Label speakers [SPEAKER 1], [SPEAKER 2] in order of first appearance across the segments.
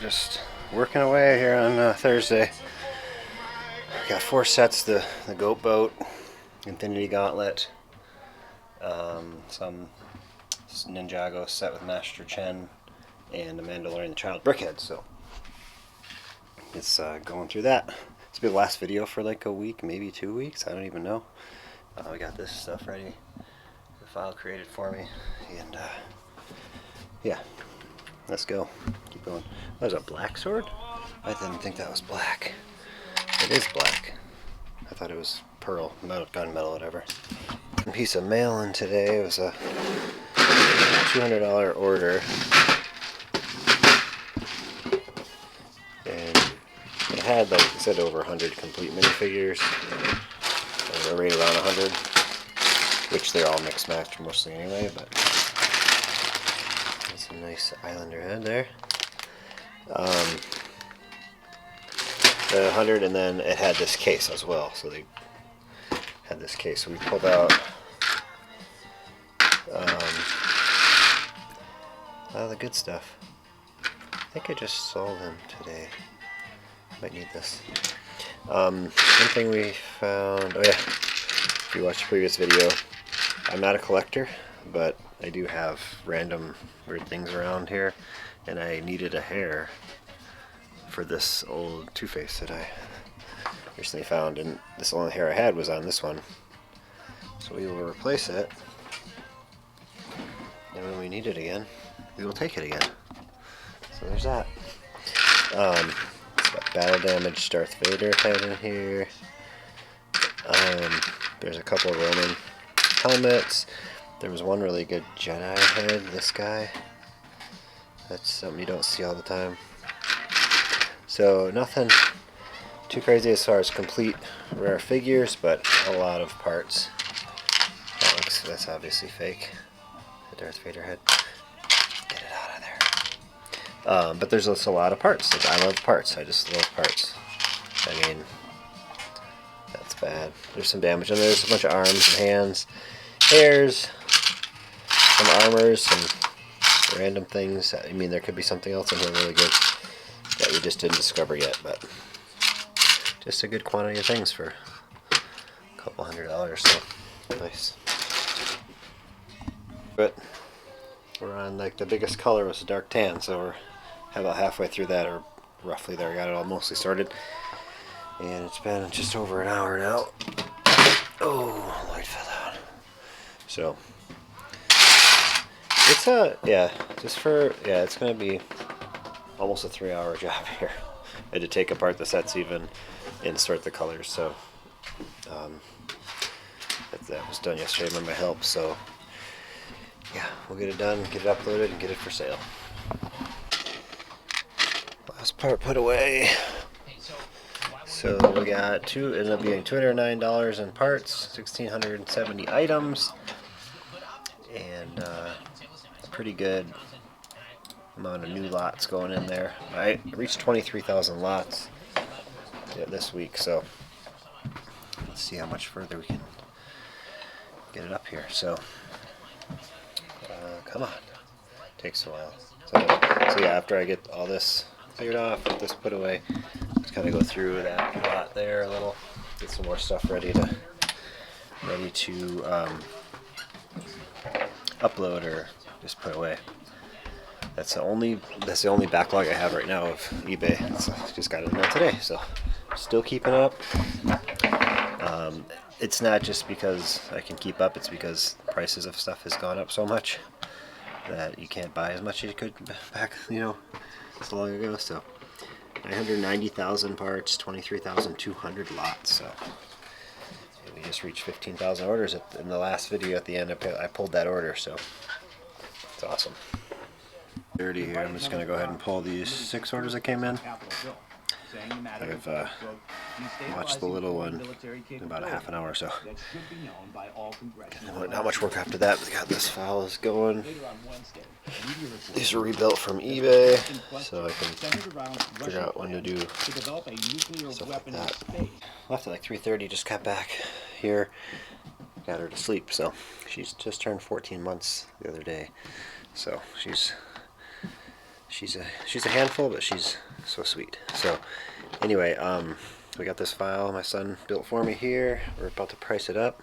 [SPEAKER 1] Just working away here on Thursday. Got 4 sets: the goat boat, infinity gauntlet, some Ninjago set with Master Chen, and the Mandalorian Child Brickhead. So it's going through that. This will be the last video for like a week, maybe 2 weeks. I don't even know. We got this stuff ready, the file created for me, and yeah. Let's go. Keep going. That was a black sword? I didn't think that was black. It is black. I thought it was pearl, metal, gunmetal, whatever. A piece of mail in today. It was a $200 order. And it had, like I said, over 100 complete minifigures. They're right around 100. Which they're all mixed matched mostly anyway, but a nice Islander head there. The 100, and then it had this case as well. So they had this case. So we pulled out all the good stuff. I think I just sold them today. Might need this. One thing we found. Oh yeah, if you watched the previous video, I'm not a collector, but I do have random weird things around here, and I needed a hair for this old Two-Face that I recently found, and this only hair I had was on this one, so we will replace it, and when we need it again we will take it again. So there's that. It's got battle damage Darth Vader head in here. There's a couple of Roman helmets. There was one really good Jedi head, this guy. That's something you don't see all the time. So nothing too crazy as far as complete rare figures, but a lot of parts. That's obviously fake. The Darth Vader head. Get it out of there. But there's also a lot of parts. I love parts. I just love parts. I mean, that's bad. There's some damage, and there's a bunch of arms and hands, hairs, some armors, some random things. I mean, there could be something else in here really good that we just didn't discover yet, but just a good quantity of things for a couple $100, so nice. But we're on, like, the biggest color was a dark tan, so we're about halfway through that, or roughly there. We got it all mostly started, and it's been just over an hour now. Oh, light fell out. So it's it's gonna be almost a 3-hour job here. I had to take apart the sets even and sort the colors, so that was done yesterday by my help. So yeah, we'll get it done, get it uploaded, and get it for sale. Last part put away. So we got ended up being $209 in parts, 1,670 items, and pretty good amount of new lots going in there. I reached 23,000 lots this week, so let's see how much further we can get it up here. So come on, takes a while. So yeah, after I get all this cleared off, get this put away, just kind of go through that lot there a little, get some more stuff ready to upload or just put away. That's the only backlog I have right now of eBay. So I just got it in there today, so still keeping up. It's not just because I can keep up, it's because prices of stuff has gone up so much that you can't buy as much as you could back, so long ago. So 990,000 parts, 23,200 lots. So we just reached 15,000 orders in the last video. At the end, I pulled that order, so it's awesome. Dirty here. I'm just going to go ahead and pull these 6 orders that came in. I've watch the little one in about a half an hour or so. Not much work after that. We got this file is going. These are rebuilt from eBay, so I can figure out when to do stuff like that. Left at like 3:30. Just got back here. Got her to sleep. So she's just turned 14 months the other day. So she's a handful, but she's so sweet. So anyway, we got this file my son built for me here. We're about to price it up.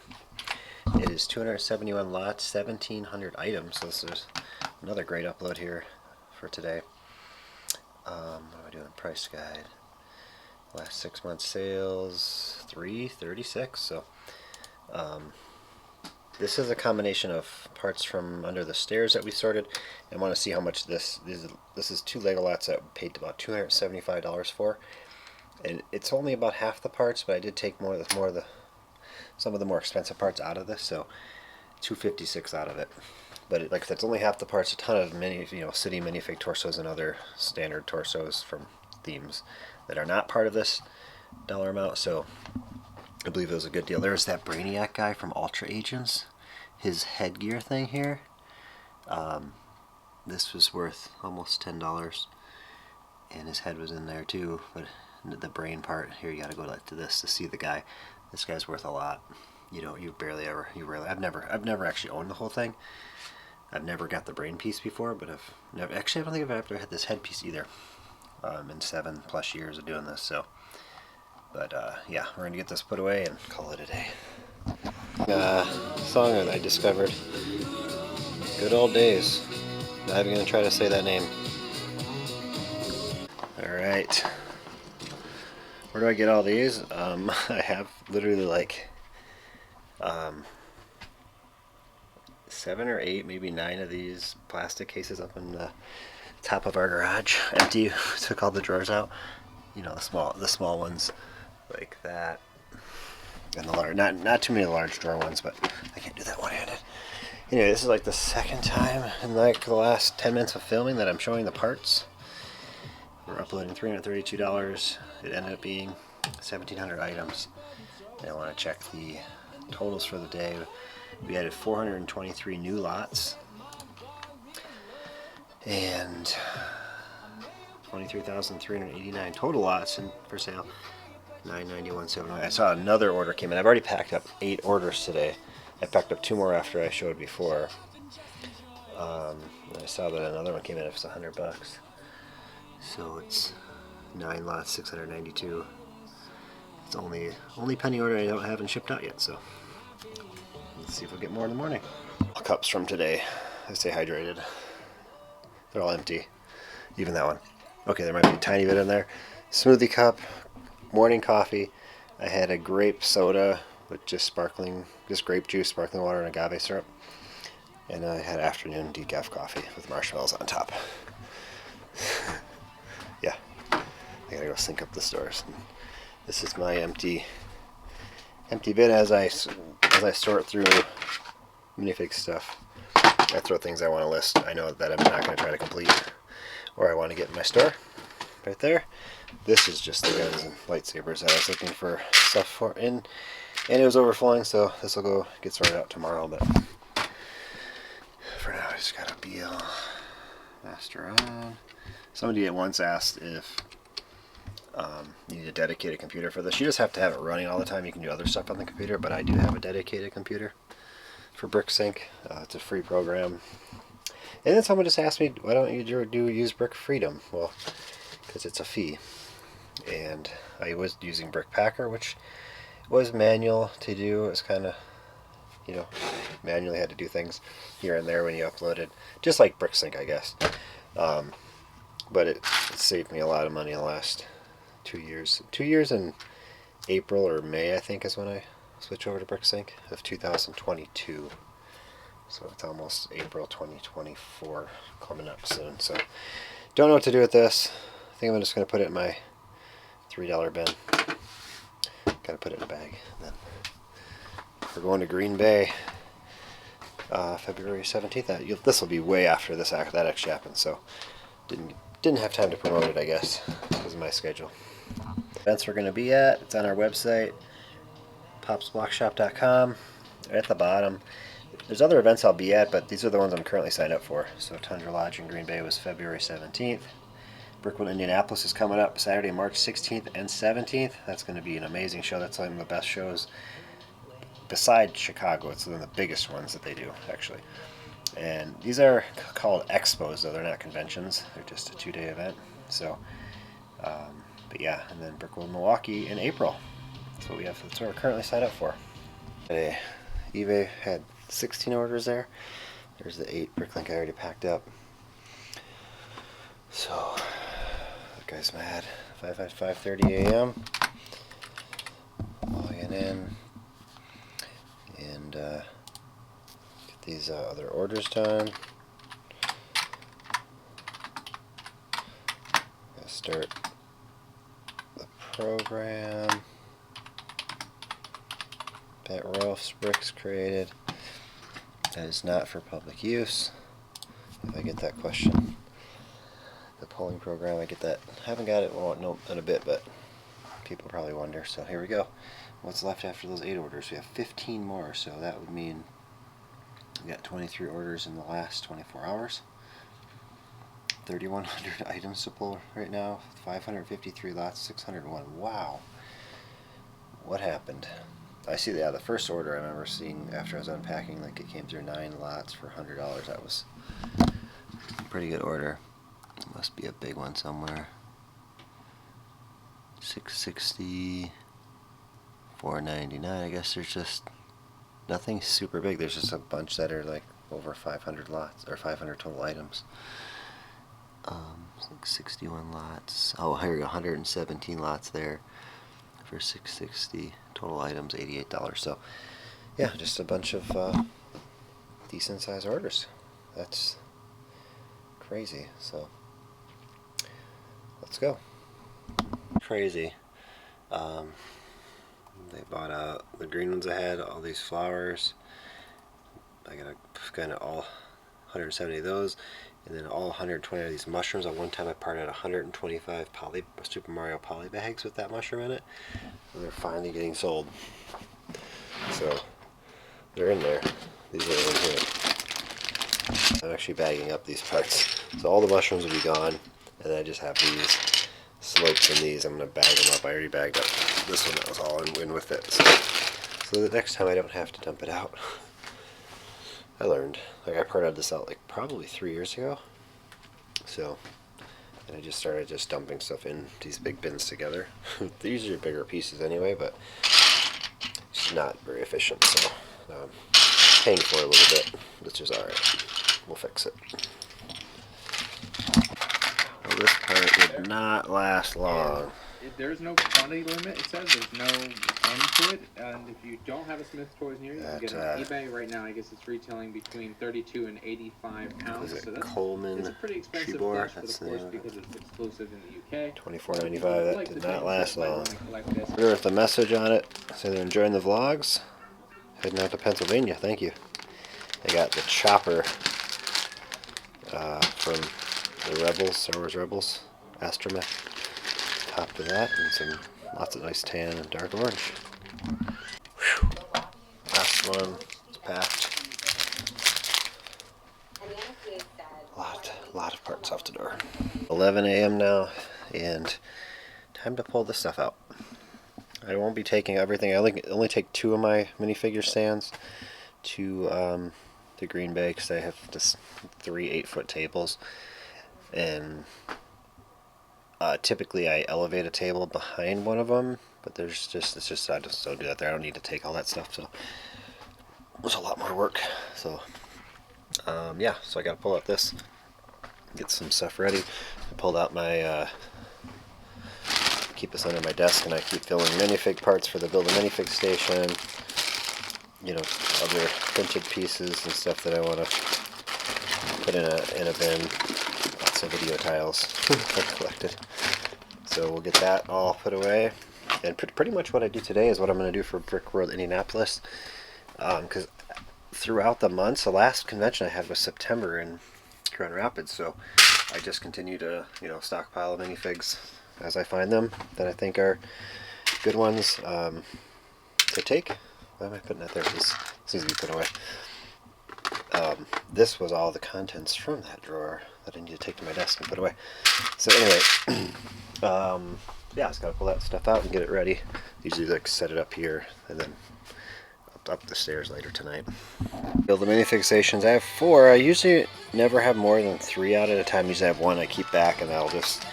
[SPEAKER 1] It is 271 lots, 1,700 items. So this is another great upload here for today. What am I doing? Price guide. Last 6 months sales, 336. So this is a combination of parts from under the stairs that we sorted. I want to see how much this is 2 Lego lots that we paid about $275 for. And it's only about half the parts, but I did take some of the more expensive parts out of this, so $256 out of it. But like I said, it's only half the parts. A ton of city minifig torsos and other standard torsos from themes that are not part of this dollar amount. So I believe it was a good deal. There's that Brainiac guy from Ultra Agents. His headgear thing here. This was worth almost $10, and his head was in there too. But the brain part here, you got to go to this to see the guy. This guy's worth a lot. I've never actually owned the whole thing. I've never got the brain piece before, but I don't think I've ever had this head piece either. In 7+ years of doing this, so. But yeah, we're gonna get this put away and call it a day. Song that I discovered. Good old days. Not even gonna try to say that name. All right. Where do I get all these? I have literally like 7 or 8, maybe 9 of these plastic cases up in the top of our garage. Empty. Took all the drawers out. The small ones like that, and the large. Not too many large drawer ones, but I can't do that one-handed. Anyway, this is like the second time in like the last 10 minutes of filming that I'm showing the parts. We're uploading $332. It ended up being 1,700 items. And I want to check the totals for the day. We added 423 new lots and 23,389 total lots for sale. 991.79. I saw another order came in. I've already packed up 8 orders today. I packed up 2 more after I showed before. And I saw that another one came in. It was $100. So it's 9 lots, 692. It's only penny order I don't have and shipped out yet. So let's see if we'll get more in the morning. Cups from today. I stay hydrated. They're all empty. Even that one. Okay, there might be a tiny bit in there. Smoothie cup, morning coffee. I had a grape soda with just grape juice, sparkling water, and agave syrup. And I had afternoon decaf coffee with marshmallows on top. Yeah, I gotta go sync up the stores. This is my empty bin as I sort through minifig stuff. I throw things I want to list. I know that I'm not going to try to complete, or I want to get in my store. Right there. This is just the guns and lightsabers that I was looking for stuff for, and it was overflowing, so this will go get sorted out tomorrow. But for now, I just got a BL master on. Somebody once asked if you need a dedicated computer for this. You just have to have it running all the time. You can do other stuff on the computer, but I do have a dedicated computer for BrickSync. It's a free program. And then someone just asked me, why don't you use Brick Freedom? Well, because it's a fee. And I was using BrickPacker, which was manual to do. It was kind of, manually had to do things here and there when you uploaded. Just like BrickSync, I guess. But it saved me a lot of money in the last 2 years. 2 years in April or May, I think, is when I switched over to BrickSync of 2022. So it's almost April 2024 coming up soon. So don't know what to do with this. I think I'm just going to put it in my $3 bin. Got to put it in a bag. And then we're going to Green Bay February 17th. This will be way after that actually happened. So didn't have time to promote it, I guess, because of my schedule. Events we're going to be at, it's on our website, popsblockshop.com. At the bottom. There's other events I'll be at, but these are the ones I'm currently signed up for. So Tundra Lodge in Green Bay was February 17th. Brickwood, Indianapolis is coming up Saturday, March 16th and 17th. That's going to be an amazing show. That's one of the best shows besides Chicago. It's one of the biggest ones that they do, actually. And these are called expos, though. They're not conventions. They're just a 2-day event. So, but yeah, and then Brickwood, Milwaukee in April. That's what we have. That's what we're currently signed up for. eBay had 16 orders there. There's the 8 Bricklink I already packed up. So, that guy's mad. 5:30 a.m. Logging in and get these other orders done. Gonna start the program. Bet Rolf's bricks created. That is not for public use. If I get that question. The polling program, I get that. I haven't got it in a bit, but people probably wonder. So here we go. What's left after those 8 orders? We have 15 more, so that would mean we got 23 orders in the last 24 hours. 3,100 items to pull right now. 553 lots, 601. Wow. What happened? I see, yeah, the first order I remember seeing after I was unpacking, like it came through 9 lots for $100. That was a pretty good order. It must be a big one somewhere. 660, 499. I guess there's just nothing super big. There's just a bunch that are like over 500 lots or 500 total items. Like 61 lots. Oh, here we go. 117 lots there for 660. Total items $88. So yeah, just a bunch of decent sized orders. That's crazy. So let's go. Crazy. They bought out the green ones ahead, all these flowers. I got kind of all 170 of those, and then all 120 of these mushrooms. At one time I parted 125 Super Mario poly bags with that mushroom in it. And they're finally getting sold. So they're in there. These are the ones here. I'm actually bagging up these parts. So all the mushrooms will be gone, and then I just have these slopes and these. I'm going to bag them up. I already bagged up this one that was all in with it. So the next time I don't have to dump it out. I learned. Like I parted this out like probably 3 years ago. So, and I just started just dumping stuff in these big bins together. These are bigger pieces anyway, but it's not very efficient. So, paying for it a little bit, which is alright. We'll fix it. Well, this part would not last long.
[SPEAKER 2] There's no quantity limit. It says there's no end to it, and if you don't have a Smith Toys near you, you can get it on eBay right now. I guess it's retailing between 32 and 85 pounds. So that's
[SPEAKER 1] Coleman,
[SPEAKER 2] it's a pretty expensive plush, but of course because it's exclusive in the UK.
[SPEAKER 1] $24.95. That did not last long. With the message on it, so they're enjoying the vlogs. Heading out to Pennsylvania. Thank you. They got the chopper from the Rebels, Star Wars Rebels, Astromech. Top to that, and lots of nice tan and dark orange. Whew. Last one is packed. Lot of parts off the door. 11 a.m. now, and time to pull this stuff out. I won't be taking everything. I only take 2 of my minifigure stands to Green Bay because I have just 3 8-foot tables, and typically I elevate a table behind one of them, but I just don't do that there. I don't need to take all that stuff, so there's a lot more work. So yeah, so I gotta pull out this, get some stuff ready. I pulled out my keep this under my desk, and I keep filling minifig parts for the Build a Minifig station, you know, other printed pieces and stuff that I want to put in a bin. Lots of video tiles I collected. So we'll get that all put away. And pretty much what I do today is what I'm going to do for Brick World Indianapolis. Because throughout the months, the last convention I had was September in Grand Rapids, so I just continue to, you know, stockpile minifigs as I find them that I think are good ones to take. Why am I putting that there? This needs to be put away. This was all the contents from that drawer that I need to take to my desk and put away. So anyway, yeah, I just gotta pull that stuff out and get it ready. Usually like set it up here and then up the stairs later tonight. Build the minifig stations. I have 4. I usually never have more than 3 out at a time. Usually I have 1 I keep back and I'll just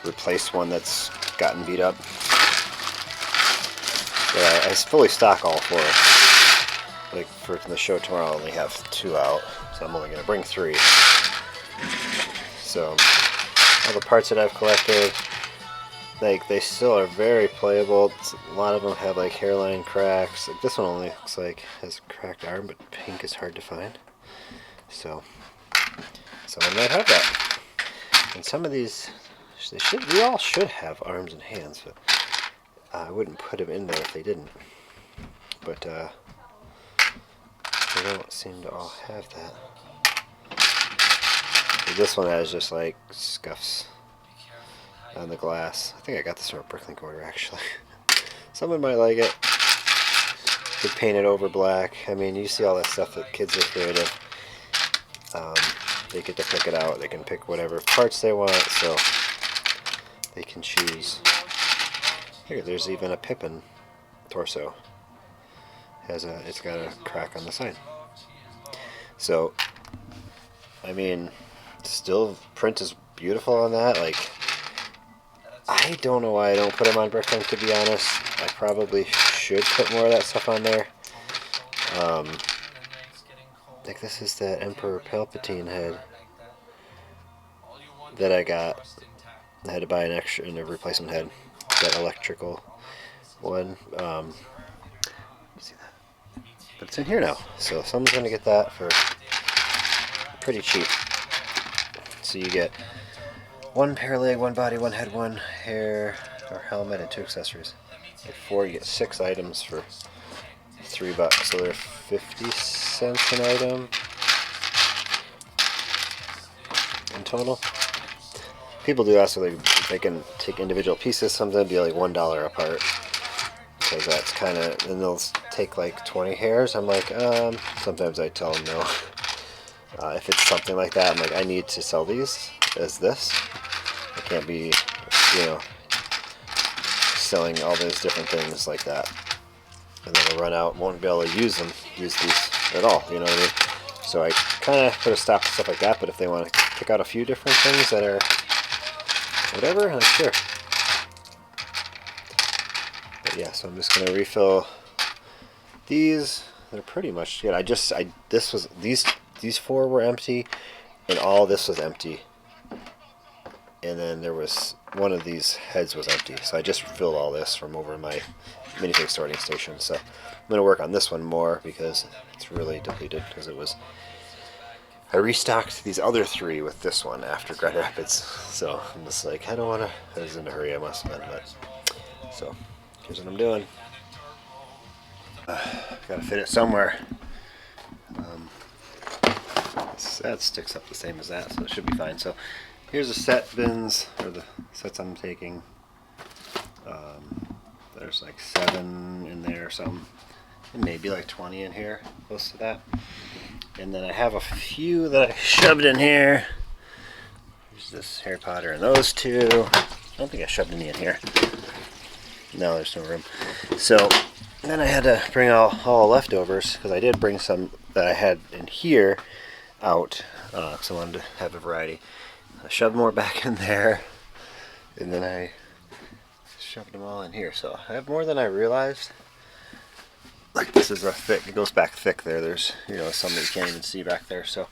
[SPEAKER 1] replace one that's gotten beat up. But I fully stock all 4. Like for the show tomorrow, I only have 2 out, so I'm only going to bring 3. So all the parts that I've collected, like they still are very playable. A lot of them have like hairline cracks. Like this one only looks like has a cracked arm, but pink is hard to find. So someone might have that. And some of these, we all should have arms and hands, but I wouldn't put them in there if they didn't. But they don't seem to all have that. But this one has just like scuffs on the glass. I think I got this from a Bricklink order actually. Someone might like it. Could paint it over black. I mean, you see all that stuff that kids are creative. They get to pick it out. They can pick whatever parts they want, so they can choose. Here, there's even a Pippin torso. It's got a crack on the side. So, I mean, still print is beautiful on that. Like, I don't know why I don't put them on Bricklink, to be honest. I probably should put more of that stuff on there. Like this is the Emperor Palpatine head that I got. I had to buy an extra and a replacement head. That electrical one. See that? But it's in here now, so someone's gonna get that for pretty cheap. So you get 1 pair leg, 1 body, 1 head, 1 hair or helmet, and 2 accessories. At 4, you get 6 items for $3, so they're 50 cents an item in total. People do ask if they can take individual pieces. Sometimes it'd be like $1 apart, because that's kind of, and they'll take like 20 hairs. I'm like, sometimes I tell them no. If it's something like that, I'm like, I need to sell these as this. I can't be, selling all those different things like that, and then I'll run out, won't be able to use these at all. You know what I mean? So I kind of put a stop to stuff like that. But if they want to pick out a few different things that are whatever, I'm like, sure. But yeah, so I'm just gonna refill these. They're pretty much good. These 4 were empty, and all this was empty. And then there was one of these heads was empty, so I just filled all this from over my minifig sorting station. So I'm gonna work on this one more because it's really depleted. Because I restocked these other 3 with this one after Grand Rapids. So I'm just like, I don't wanna. I was in a hurry. I must have been, but so here's what I'm doing. Gotta fit it somewhere. That sticks up the same as that, so it should be fine. So here's the set bins, or the sets I'm taking. There's like 7 in there, some, and maybe like 20 in here, close to that. And then I have a few that I shoved in here. There's this Harry Potter and those 2. I don't think I shoved any in here. No, there's no room. So then I had to bring all leftovers, because I did bring some that I had in here out, because I wanted to have a variety. I shoved more back in there, and then I shoved them all in here. So I have more than I realized. Like this is a thick, it goes back thick there. There's, some that you can't even see back there. So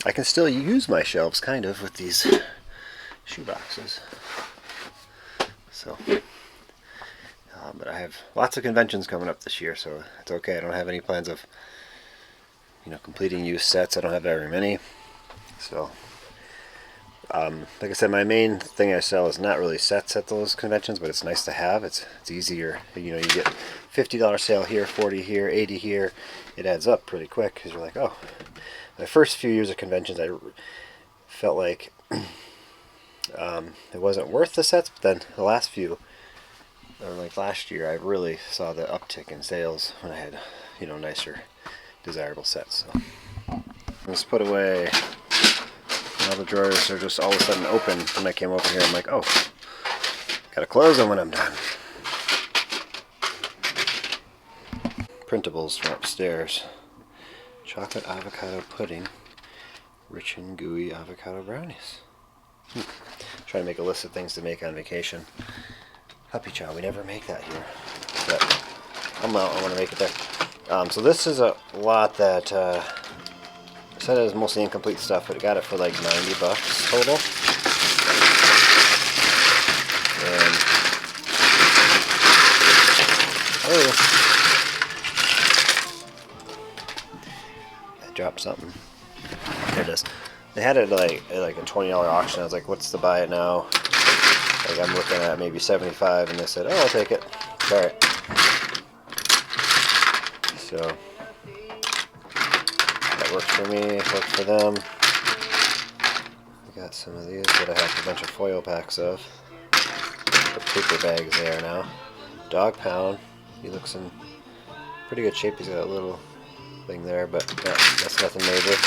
[SPEAKER 1] I can still use my shelves kind of with these shoe boxes. So, but I have lots of conventions coming up this year, so it's okay. I don't have any plans of, completing used sets. I don't have very many. So, like I said, my main thing I sell is not really sets at those conventions, but it's nice to have. It's easier. You get $50 sale here, 40 here, 80 here. It adds up pretty quick, because you're like, oh. My first few years of conventions, I felt like It wasn't worth the sets, but then the last few, or like last year, I really saw the uptick in sales when I had, you know, nicer, desirable sets. So let's put away. All the drawers are just all of a sudden open. When I came over here, I'm like, oh, gotta close them when I'm done. Printables from upstairs. Chocolate avocado pudding, rich and gooey avocado brownies. Trying to make a list of things to make on vacation. Puppy chow, we never make that here, but I'm out. I want to make it there. So this is a lot that said it was mostly incomplete stuff, but I got it for like 90 bucks total. And I dropped something. There it is. They had it like at like a $20 auction. I was like, what's to buy it now? Like I'm looking at maybe 75, and they said, oh, I'll take it. Alright. So that works for me, works for them. I got some of these that I have a bunch of foil packs of. The paper bags there now. Dog Pound. He looks in pretty good shape. He's got a little thing there, but yeah, that's nothing major.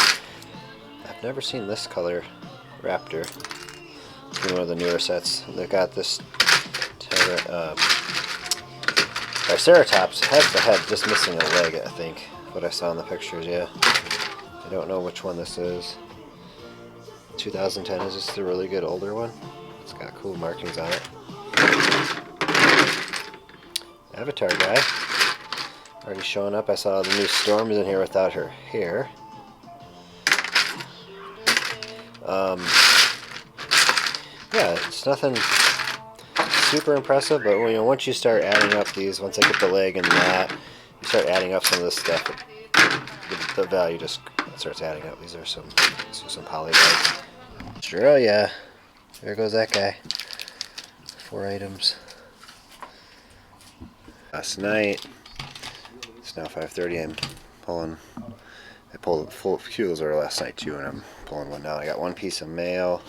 [SPEAKER 1] I've never seen this color raptor. It's been one of the newer sets. They got this Triceratops. Has the head, just missing a leg, I think. What I saw in the pictures, yeah. I don't know which one this is. 2010, is this the really good older one? It's got cool markings on it. Avatar guy. Already showing up. I saw the new Storm's in here without her hair. Yeah, it's nothing super impressive, but when, you know, once you start adding up these, once I get the leg and that, you start adding up some of this stuff, the value just starts adding up. These are some poly bags. Australia. There goes that guy. 4 items. Last night, it's now 5:30. I'm pulling. I pulled full few of those last night too, and I'm pulling one down. I got one piece of mail.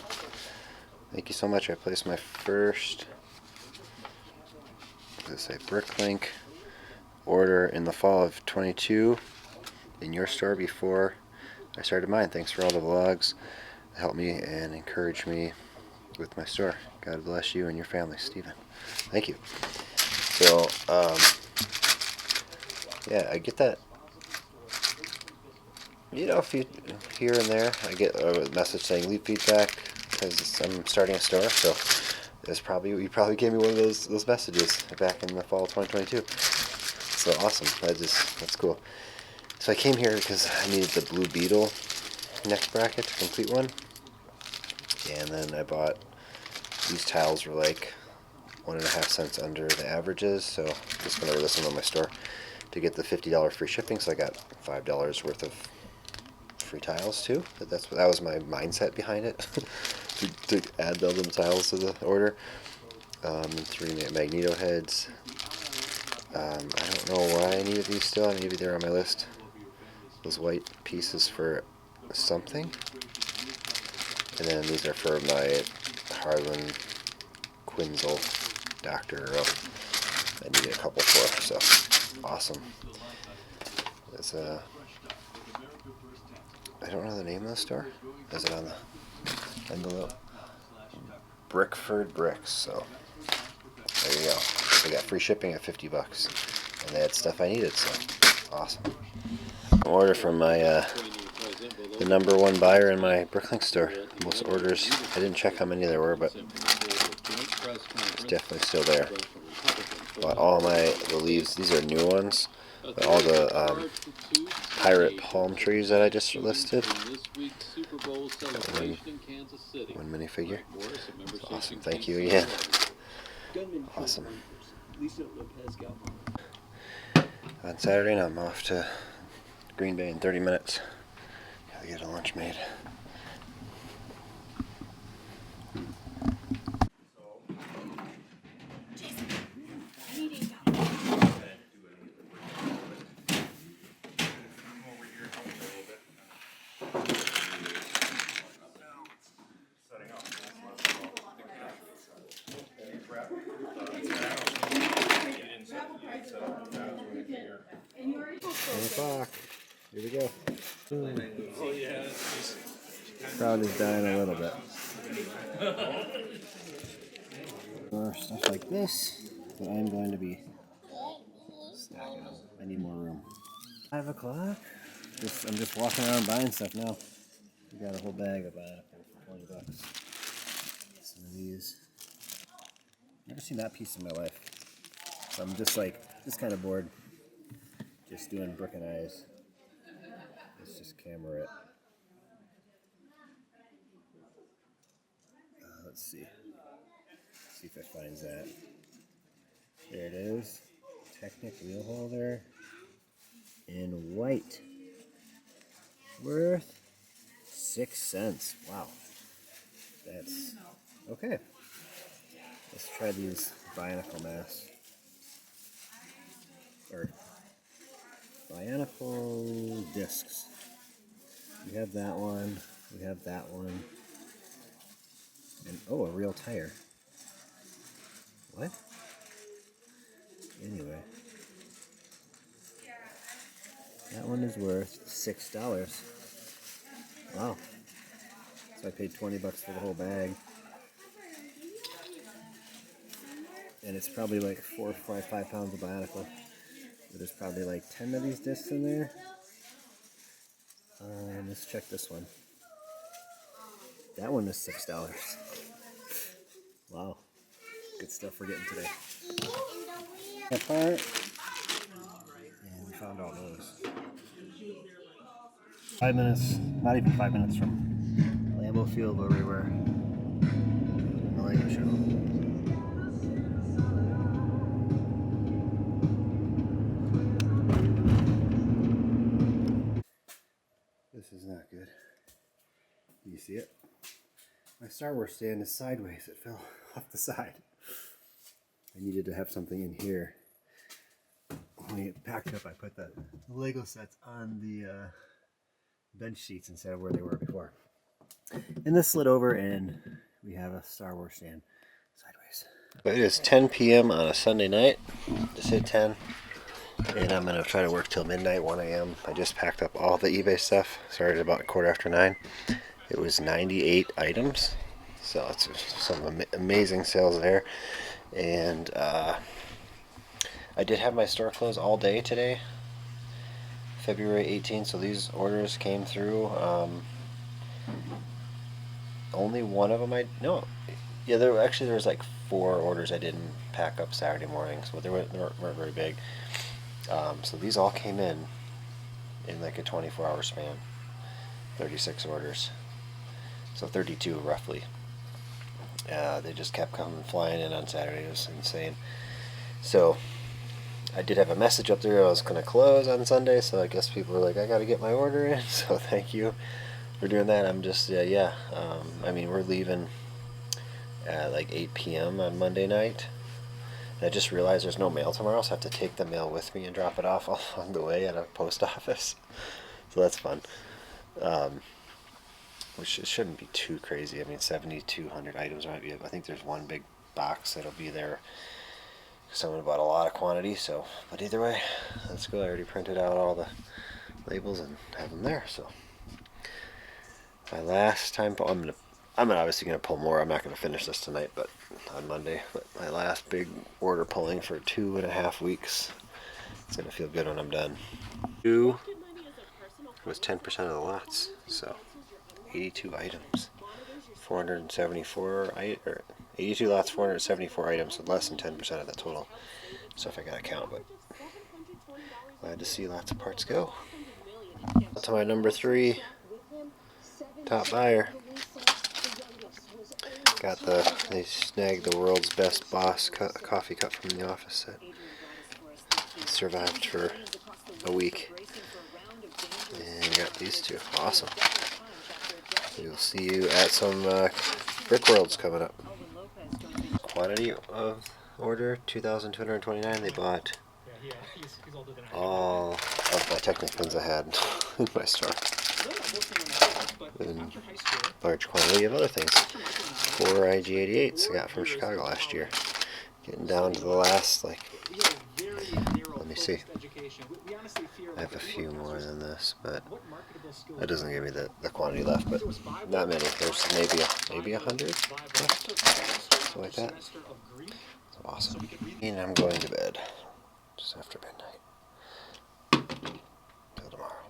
[SPEAKER 1] Thank you so much. I placed my first, what does it say, Bricklink order in the fall of 22 in your store before I started mine. Thanks for all the vlogs that helped me and encouraged me with my store. God bless you and your family, Stephen. Thank you. So, yeah, I get that. You know, if you here and there, I get a message saying leave feedback because I'm starting a store. So it's you probably gave me one of those messages back in the fall of 2022. So awesome. That's cool. So I came here because I needed the Blue Beetle neck bracket to complete one, and then I bought these tiles were like 1.5 cents under the averages. So I'm just gonna list them on my store to get the $50 free shipping. So I got $5 worth of free tiles too. That was my mindset behind it. to add all them tiles to the order. 3 magneto heads. I don't know why I needed these still. Maybe they're on my list. Those white pieces for something. And then these are for my Harlan Quinzel Dr. I needed a couple for, so awesome. It's I don't know the name of the store. Is it on the envelope? Brickford Bricks. So there you go. They got free shipping at 50 bucks, and they had stuff I needed. So awesome. Order from my the #1 buyer in my Bricklink store. Most orders. I didn't check how many there were, but it's definitely still there. Bought all the leaves. These are new ones. But all the pirate palm trees that I just listed. One minifigure. That's awesome. Thank you again. Awesome. On Saturday, now I'm off to Green Bay in 30 minutes. Gotta get a lunch made. Here we go. Crowd is dying a little bit. More stuff like this that I'm going to be stacking them. I need more room. 5 o'clock. I'm just walking around buying stuff now. We got a whole bag of Bionicle for $20. Some of these. Never seen that piece in my life. So I'm just kind of bored. Just doing brick and eyes. Let's just camera it. Let's see. See if it finds that. There it is. Technic wheel holder in white. Worth 6 cents. Wow. That's okay. Let's try these Bionicle masks. Or Bionicle discs. We have that one. We have that one. And oh, a real tire. What? Anyway. That one is worth $6. Wow. So I paid $20 for the whole bag. And it's probably like 4 or 5 pounds of Bionicle. There's probably like 10 of these discs in there. Let's check this one. That one is $6. Wow. Good stuff we're getting today. Apart. And we found all those. 5 minutes, not even 5 minutes from Lambeau Field where we were in the Lego show. This is not good. Do you see it? My Star Wars stand is sideways. It fell off the side. I needed to have something in here. When it packed up, I put the Lego sets on the bench seats instead of where they were before. And this slid over and we have a Star Wars stand sideways. It is 10 p.m. on a Sunday night. Just hit 10. And I'm going to try to work till midnight, 1 a.m. I just packed up all the eBay stuff. Started about 9:15. It was 98 items. So it's some amazing sales there. And I did have my store closed all day today, February 18th. So these orders came through. Only one of them there was like 4 orders I didn't pack up Saturday morning, so they weren't very big. So these all came in like a 24-hour span, 36 orders, so 32 roughly. They just kept flying in on Saturday. It was insane. So I did have a message up there I was going to close on Sunday, so I guess people were like, I got to get my order in, so thank you for doing that. I'm just, I mean, we're leaving at like 8 p.m. on Monday night. And I just realized there's no mail tomorrow, so I have to take the mail with me and drop it off along the way at a post office. So that's fun. Which it shouldn't be too crazy. I mean, 7,200 items might be. I think there's one big box that'll be there. Someone bought a lot of quantity, so. But either way, let's go. I already printed out all the labels and have them there. So my last time, I'm obviously gonna pull more. I'm not gonna finish this tonight, but on Monday. But my last big order pulling for 2.5 weeks. It's gonna feel good when I'm done. Was 10% of the lots, so 82 items, 82 lots, 474 items, so less than 10% of the total. So if I gotta count, but glad to see lots of parts go. To my number 3 top buyer. They snagged the world's best Boss coffee cup from the office set. It survived for a week. And got these 2. Awesome. We'll see you at some Brick Worlds coming up. Quantity of order 2,229. They bought all of my Technic pins I had in my store. And large quantity of other things. 4 IG88s I got from Chicago last year. Getting down to the last, like, let me see. I have a few more than this, but that doesn't give me the quantity left, but not many. There's maybe 100 left, something like that. It's awesome. And I'm going to bed just after midnight. Till tomorrow.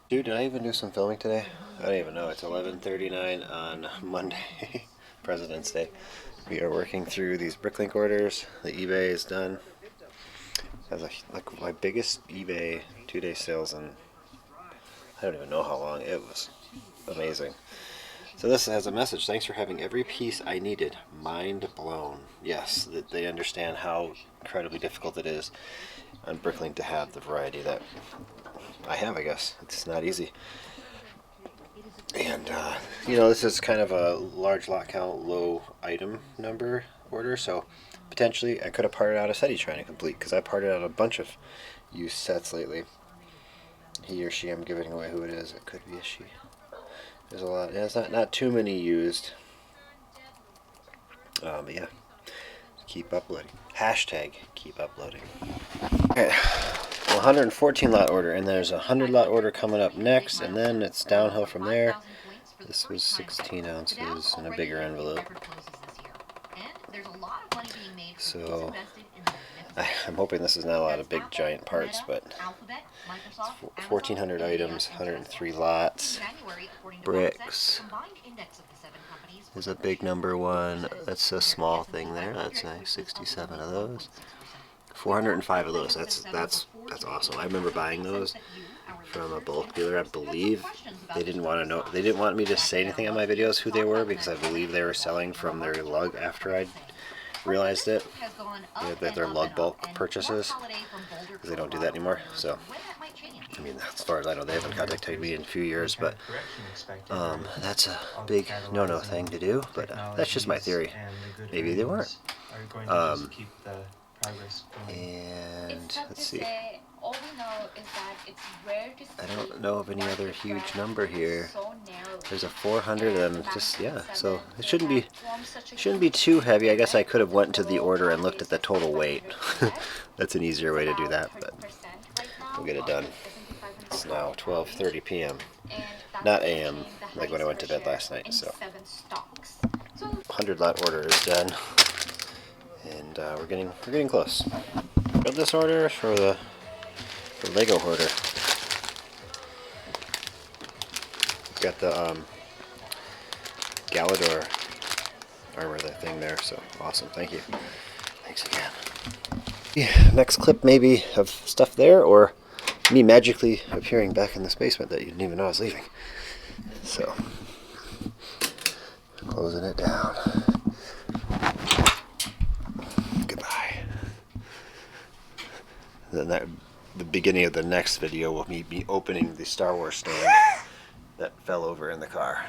[SPEAKER 1] Dude, did I even do some filming today? I don't even know. It's 11:39 on Monday, President's Day. We are working through these Bricklink orders. The eBay is done. That was like my biggest eBay 2-day sales in I don't even know how long. It was amazing. So this has a message. Thanks for having every piece I needed. Mind blown. Yes, that they understand how incredibly difficult it is on Bricklink to have the variety that I have, I guess. It's not easy. And, you know, this is kind of a large lot count, low item number order, so potentially I could have parted out a set he's trying to complete, because I parted out a bunch of used sets lately. He or she, I'm giving away who it is. It could be a she. There's a lot. Yeah, it's not too many used. But yeah, keep uploading. Hashtag keep uploading. Okay, 114 lot order, and there's a 100 lot order coming up next, and then it's downhill from there. This was 16 ounces in a bigger envelope. So I'm hoping this is not a lot of big giant parts, but it's 1,400 items, 103 lots. Bricks is a big number one. That's a small thing there. That's nice. 67 of those. 405 of those. That's awesome. I remember buying those from a bulk dealer, I believe. They didn't want to know. They didn't want me to say anything on my videos who they were, because I believe they were selling from their lug after I realized it. Their lug bulk purchases, because they don't do that anymore. So, I mean, as far as I know, they haven't contacted me in a few years, but that's a big no-no thing to do. But that's just my theory. Maybe they weren't. And let's see. I don't know of any other huge number here. There's a 400 and just, yeah, so it shouldn't be too heavy. I guess I could have went to the order and looked at the total weight. That's an easier way to do that, but we'll get it done. It's now 12:30 p.m. Not a.m. like when I went to bed last night. So 100 lot order is done, and we're getting close. Got this order for the Lego hoarder. Got the Galore armor, that thing there, so awesome. Thank you. Thanks again. Yeah, next clip maybe of stuff there, or me magically appearing back in this basement that you didn't even know I was leaving. So, closing it down. Goodbye. Then the beginning of the next video will be opening the Star Wars stand that fell over in the car.